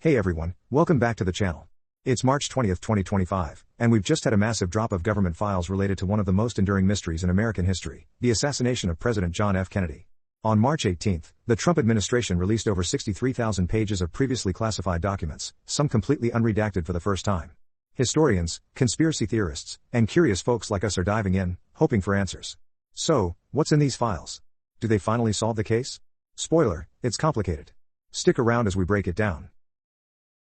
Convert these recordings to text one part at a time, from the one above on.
Hey everyone, welcome back to the channel. It's March 20th, 2025, and we've just had a massive drop of government files related to one of the most enduring mysteries in American history, the assassination of President John F. Kennedy. On March 18th, the Trump administration released over 63,000 pages of previously classified documents, some completely unredacted for the first time. Historians, conspiracy theorists, and curious folks like us are diving in, hoping for answers. So, what's in these files? Do they finally solve the case? Spoiler, it's complicated. Stick around as we break it down.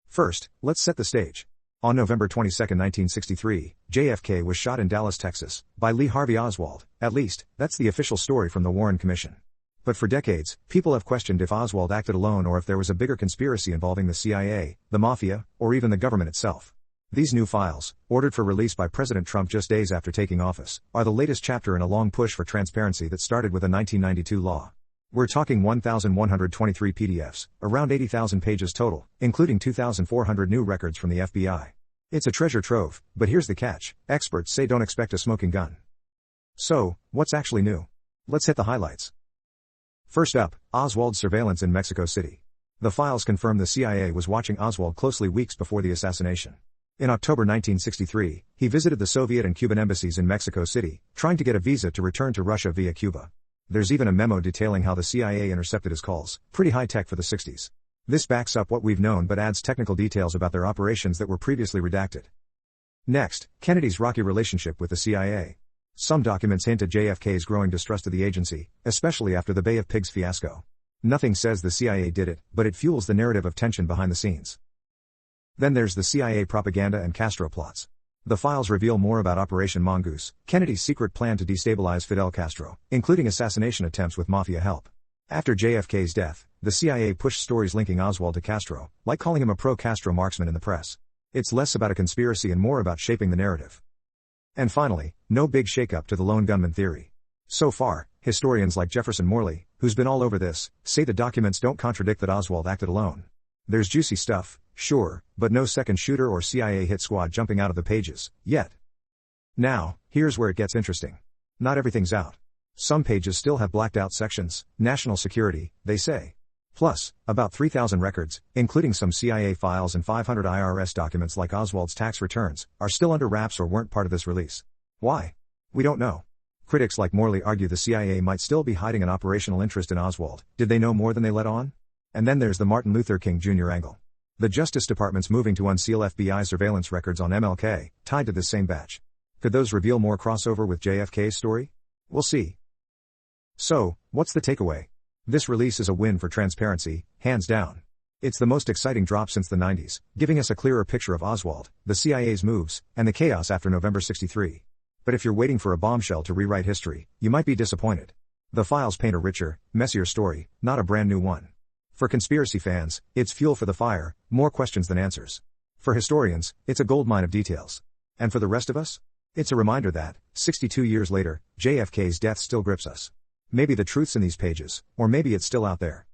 First, let's set the stage. On November 22, 1963, JFK was shot in Dallas, Texas, by Lee Harvey Oswald. At least, that's the official story from the Warren Commission. But for decades, people have questioned if Oswald acted alone or if there was a bigger conspiracy involving the CIA, the Mafia, or even the government itself. These new files, ordered for release by President Trump just days after taking office, are the latest chapter in a long push for transparency that started with a 1992 law. We're talking 1,123 PDFs, around 80,000 pages total, including 2,400 new records from the FBI. It's a treasure trove, but here's the catch: experts say don't expect a smoking gun. So, what's actually new? Let's hit the highlights. First up, Oswald's surveillance in Mexico City. The files confirm the CIA was watching Oswald closely weeks before the assassination. In October 1963, he visited the Soviet and Cuban embassies in Mexico City, trying to get a visa to return to Russia via Cuba. There's even a memo detailing how the CIA intercepted his calls, pretty high-tech for the 60s. This backs up what we've known but adds technical details about their operations that were previously redacted. Next, Kennedy's rocky relationship with the CIA. Some documents hint at JFK's growing distrust of the agency, especially after the Bay of Pigs fiasco. Nothing says the CIA did it, but it fuels the narrative of tension behind the scenes. Then there's the CIA propaganda and Castro plots. The files reveal more about Operation Mongoose, Kennedy's secret plan to destabilize Fidel Castro, including assassination attempts with Mafia help. After JFK's death, the CIA pushed stories linking Oswald to Castro, like calling him a pro-Castro marksman in the press. It's less about a conspiracy and more about shaping the narrative. And finally, no big shakeup to the lone gunman theory. So far, historians like Jefferson Morley, who's been all over this, say the documents don't contradict that Oswald acted alone. There's juicy stuff, sure, but no second shooter or CIA hit squad jumping out of the pages, yet. Now, here's where it gets interesting. Not everything's out. Some pages still have blacked out sections, national security, they say. Plus, about 3,000 records, including some CIA files and 500 IRS documents like Oswald's tax returns, are still under wraps or weren't part of this release. Why? We don't know. Critics like Morley argue the CIA might still be hiding an operational interest in Oswald. Did they know more than they let on? And then there's the Martin Luther King Jr. angle. The Justice Department's moving to unseal FBI surveillance records on MLK, tied to this same batch. Could those reveal more crossover with JFK's story? We'll see. So, what's the takeaway? This release is a win for transparency, hands down. It's the most exciting drop since the 90s, giving us a clearer picture of Oswald, the CIA's moves, and the chaos after November '63. But if you're waiting for a bombshell to rewrite history, you might be disappointed. The files paint a richer, messier story, not a brand new one. For conspiracy fans, it's fuel for the fire, more questions than answers. For historians, it's a goldmine of details. And for the rest of us? It's a reminder that, 62 years later, JFK's death still grips us. Maybe the truth's in these pages, or maybe it's still out there.